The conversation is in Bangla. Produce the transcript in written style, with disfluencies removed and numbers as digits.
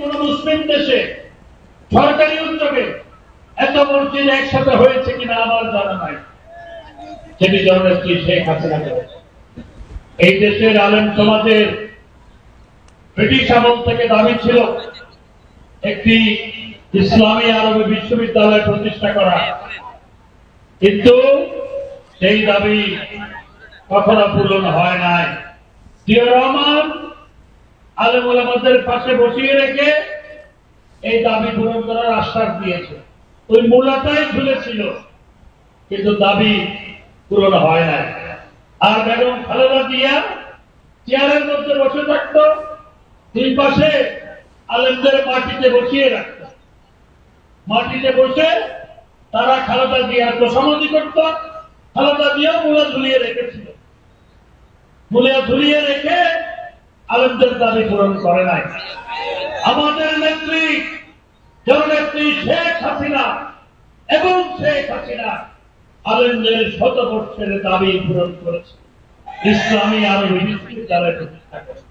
কোন মুসলিম দেশে সরকারি উদ্যোগে এত মসজিদ একসাথে হয়েছে কিনা আমার জানা নাই। সেটি জননেত্রী শেখ হাসিনা করেছে। এই দেশের আলেম সমাজের ব্রিটিশ আমল থেকে দাবি ছিল একটি ইসলামী আরবি বিশ্ববিদ্যালয় প্রতিষ্ঠা করা, কিন্তু সেই দাবি কখনো পূরণ হয় নাই। জিয়া রহমান আলেম ওলামাদের পাশে বসিয়ে রেখে এই দাবি পূরণ করার আশ্বাস দিয়েছে। ওই মূলাটাই ঝুলেছিল, কিন্তু দাবি পূরণ হয় নাই। আর বেগম খালেদা জিয়া চেয়ারের মধ্যে বসে থাকত, দুই পাশে আলেমদের মাটিতে বসিয়ে রাখত। মাটিতে বসে তারা খালেদা জিয়ার তোষামোদি করত। খালেদা জিয়া মূলা ঝুলিয়ে রেখেছিল, মূলা ঝুলিয়ে রেখে আলেমদের দাবি পূরণ করে নাই। আমাদের নেত্রী জননেত্রী শেখ হাসিনা এবং শেখ হাসিনা আলেমদের শতবর্ষের দাবি পূরণ করেছে, ইসলামী আরবি বিশ্ববিদ্যালয় প্রতিষ্ঠা করেছে।